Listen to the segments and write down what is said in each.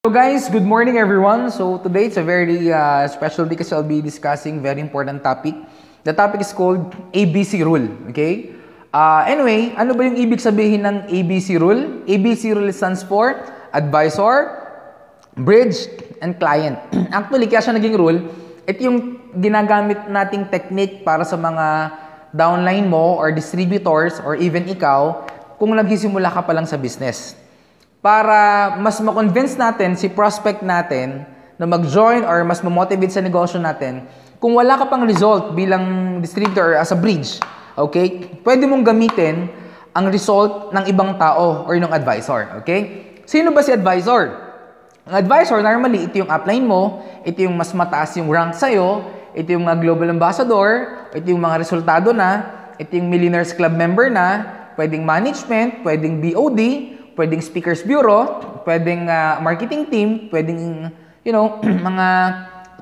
So guys, good morning everyone. So today it's a very special day kasi I'll be discussing very important topic. The topic is called ABC rule. Okay? Anyway, ano ba yung ibig sabihin ng ABC rule? ABC rule stands for advisor, bridge, and client. Actually, kaya siya naging rule, ito yung ginagamit nating technique para sa mga downline mo or distributors or even ikaw kung nagsisimula ka pa lang sa business. Para mas ma-convince natin si prospect natin na mag-join or mas ma-motivate sa negosyo natin, kung wala ka pang result bilang distributor or as a bridge, okay, pwede mong gamitin ang result ng ibang tao or ng advisor. Okay? Sino ba si advisor? Ang advisor, normally, ito yung upline mo, ito yung mas mataas yung rank sa'yo, ito yung mga global ambassador, ito yung mga resultado na, ito yung Millionaires Club member na, pwedeng management, pwedeng BOD, pwedeng speakers bureau, pwedeng marketing team, pwedeng, mga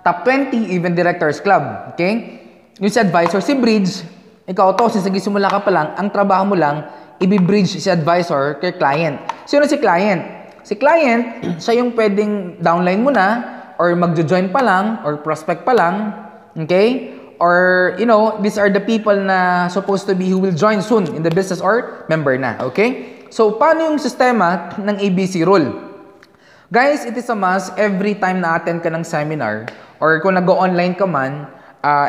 top 20, even directors club. Okay? Yung si advisor, si bridge, ikaw to, since nagsimula ka pa lang, ang trabaho mo lang, i-bridge si advisor kay client. Sino si client? Si client, siya yung pwedeng downline mo na, or magjo-join pa lang, or prospect pa lang, okay? Or, these are the people na supposed to be who will join soon in the business or member na, okay? So, paano yung sistema ng ABC rule? Guys, it is a must every time na attend ka ng seminar or kung nag-online ka man,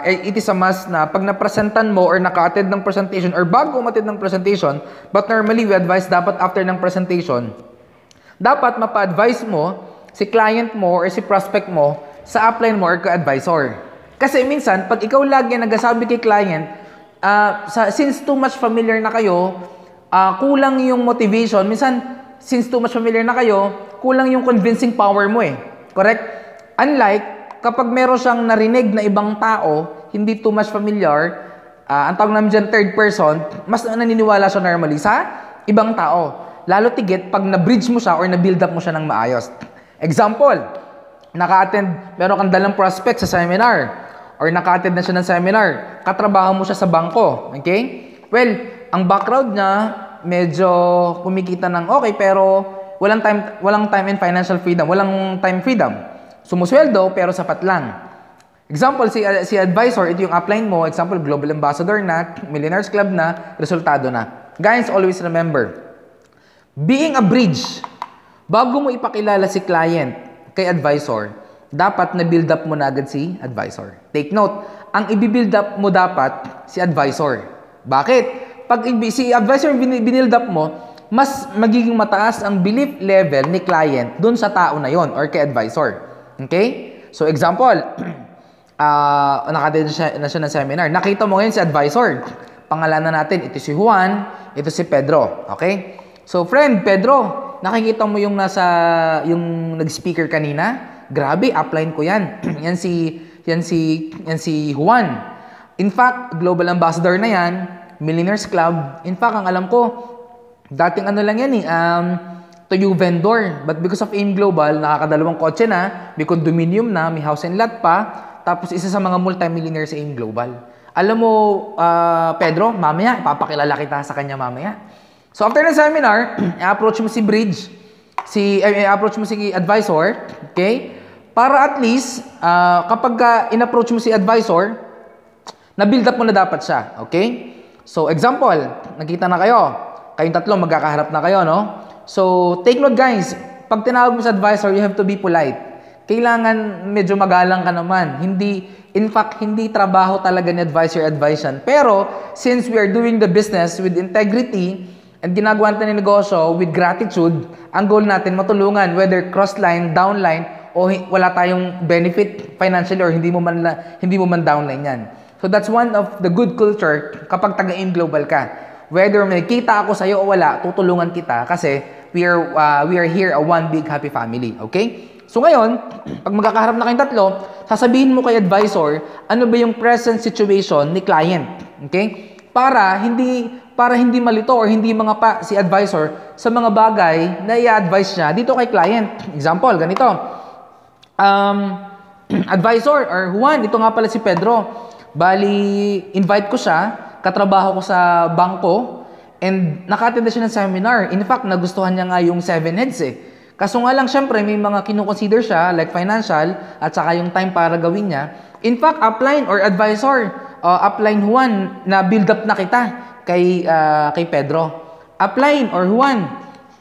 it is a must na pag napresentan mo or naka-attend ng presentation or bago umatid ng presentation, but normally we advise dapat after ng presentation, dapat mapa-advise mo si client mo or si prospect mo sa upline mo or ka-advisor. Kasi minsan, pag ikaw lagi nagsasabi kay client, since too much familiar na kayo, kulang yung motivation. Minsan, since too much familiar na kayo, kulang yung convincing power mo eh. Correct? Unlike, kapag meron siyang narinig na ibang tao, hindi too much familiar, ang tawag namin dyan third person, mas naniniwala siya normally sa ibang tao. Lalo tigit, pag na-bridge mo siya or na-build up mo siya ng maayos. Example, naka-attend, meron kang dalang prospect sa seminar, or naka-attend na siya ng seminar, katrabaho mo siya sa bangko. Okay? Well, ang background niya, medyo kumikita ng okay, pero walang time and financial freedom. Walang time freedom. Sumusweldo, pero sapat lang. Example, si advisor, ito yung upline mo. Example, global ambassador na, Millionaires Club na, resultado na. Guys, always remember, being a bridge, bago mo ipakilala si client kay advisor, dapat na-build up mo na agad si advisor. Take note, ang i-build up mo dapat si advisor. Bakit? Pag si advisor binild up mo, mas magiging mataas ang belief level ni client dun sa tao na yon or kay advisor. Okay? So example, nakatid na siya ng seminar. Nakita mo ngayon si advisor. Pangalanan natin, ito si Juan, ito si Pedro. Okay? So friend, Pedro, nakikita mo yung yung nag-speaker kanina? Grabe, upline ko yan. yan si Juan. In fact, global ambassador na yan. Millionaires Club. In fact, ang alam ko, dating ano lang yan to you vendor. But because of AIM Global, nakakadalawang kotse na, may condominium na, may house and lot pa, tapos isa sa mga multimillionaire sa AIM Global. Alam mo, Pedro, mamaya, ipapakilala kita sa kanya mamaya. So after ng seminar, i-approach mo si Bridge, i-approach mo si advisor, okay? Para at least, kapag in-approach mo si advisor, na-build up mo na dapat siya, okay? So, example, nakita na kayo. Kayong tatlo, magkakaharap na kayo, no? So, take note guys, pag tinawag mo sa advisor, you have to be polite. Kailangan medyo magalang ka naman. In fact, hindi trabaho talaga ni advisor advice. Pero, since we are doing the business with integrity and ginagawa natin yung negosyo with gratitude, ang goal natin matulungan, whether cross-line, downline, o wala tayong benefit financially or hindi mo man downline yan. So that's one of the good culture kapag taga-AIM Global ka. Whether may kita ako sa'yo o wala, tutulungan kita kasi we are here a one big happy family. Okay? So ngayon, pag magkakaharap na kayong tatlo, sasabihin mo kay advisor, ano ba yung present situation ni client? Okay? Para hindi malito or hindi mga si advisor sa mga bagay na i-advise niya dito kay client. Example, ganito. Advisor or Juan, ito nga pala si Pedro. Bali, invite ko siya, katrabaho ko sa bangko, and nakatenda siya ng seminar. In fact, nagustuhan niya nga yung 7 heads eh. Kaso nga lang, syempre, may mga kinukonsider siya, like financial, at saka yung time para gawin niya. In fact, upline or advisor, upline Juan, na build up na kita kay Pedro. Upline or Juan,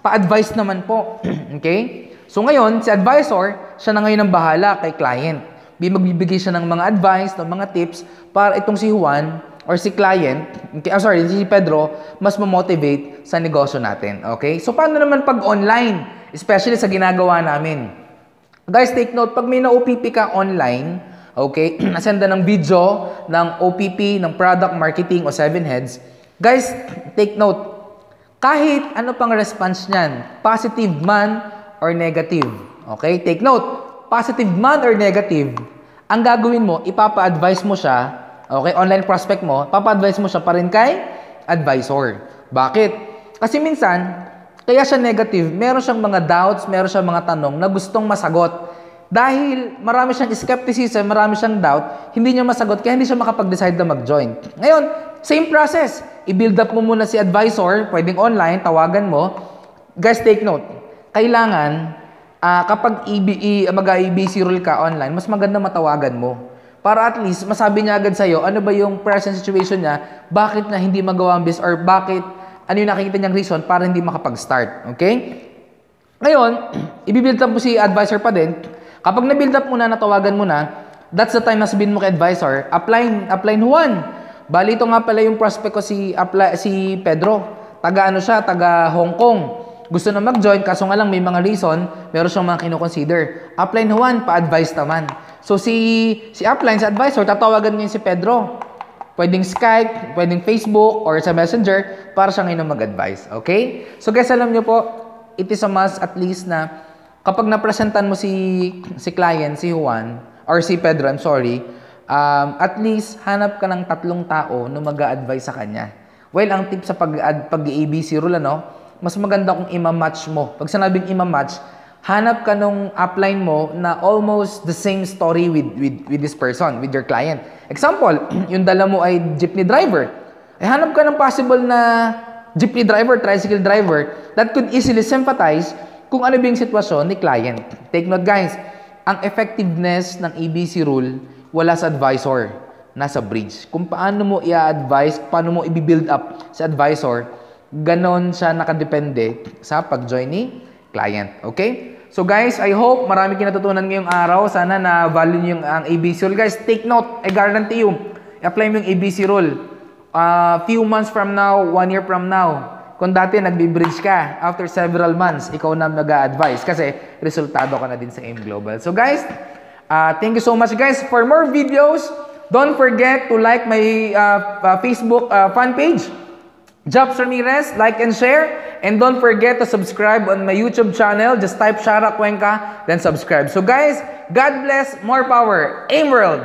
pa-advise naman po. Okay? So ngayon, si advisor, siya na ngayon ang bahala kay client. Magbibigay siya ng mga advice, ng mga tips, para itong si Juan, or si client, si Pedro, mas ma-motivate sa negosyo natin. Okay? So paano naman pag online? Especially sa ginagawa namin. Guys, take note, pag may na-OPP ka online, okay, nasenda ng video, ng OPP, ng product marketing o 7 heads, guys, take note, kahit ano pang response niyan, positive man or negative. Okay, take note, positive man or negative, ang gagawin mo, ipapa-advise mo siya, okay, online prospect mo, papa-advise mo siya pa rin kay advisor. Bakit? Kasi minsan, kaya siya negative, meron siyang mga doubts, meron siyang mga tanong na gustong masagot. Dahil marami siyang skepticism, marami siyang doubt, hindi niya masagot, kaya hindi siya makapag-decide na mag-join. Ngayon, same process. I-build up mo muna si advisor, pwedeng online, tawagan mo. Guys, take note. Kailangan, kapag mag-ABC rule ka online, mas maganda matawagan mo. Para at least, masabi niya agad sa'yo, ano ba yung present situation niya, bakit na hindi magawa ang business, or bakit ano yung nakikita niyang reason para hindi makapag-start. Okay? Ngayon, i-build up mo si advisor pa din. Kapag na-build up mo na, natawagan mo na, that's the time na sabihin mo kay advisor, apply Juan. Bali, ito nga pala yung prospect ko si Pedro. Taga ano siya, taga Hong Kong. Gusto na mag-join, kaso nga lang may mga reason, meron siyang mga kinoconsider. Apply Juan, pa-advise naman. So si upline, si advisor, tatawagan niya si Pedro. Pwedeng Skype, pwedeng Facebook, or sa Messenger para siya ngayon mag-advise. Okay? So guys, alam nyo po, it is a must at least na kapag napresentan mo si client, si Juan, or si Pedro, I'm sorry, at least hanap ka ng 3 tao na mag-a-advise sa kanya. Well, ang tip sa pag-ABC rule, mas maganda kung ima-match mo. Pag sinabing ima-match, hanap ka nung upline mo na almost the same story with this person, with your client. Example, yung dala mo ay jeepney driver. Ay hanap ka ng possible na jeepney driver, tricycle driver that could easily sympathize kung ano ba yung sitwasyon ni client. Take note guys, ang effectiveness ng ABC rule wala sa advisor, nasa bridge. Kung paano mo i-advise, paano mo i-build up sa advisor, ganon siya nakadepende sa pag-join ni client. Okay? So guys, I hope marami kinatutunan ngayong araw. Sana na-value niyo yung ang ABC rule. Guys, take note. I guarantee you, apply mo yung ABC rule. Few months from now, 1 year from now, kung dati nagbi-bridge ka, after several months, ikaw na mag-a-advise kasi resultado ka na din sa AIM Global. So guys, thank you so much guys. For more videos, don't forget to like my Facebook fan page, Jobs Ramirez, like and share. And don't forget to subscribe on my YouTube channel. Just type Shara Cuenca, then subscribe. So guys, God bless, more power. AIM World!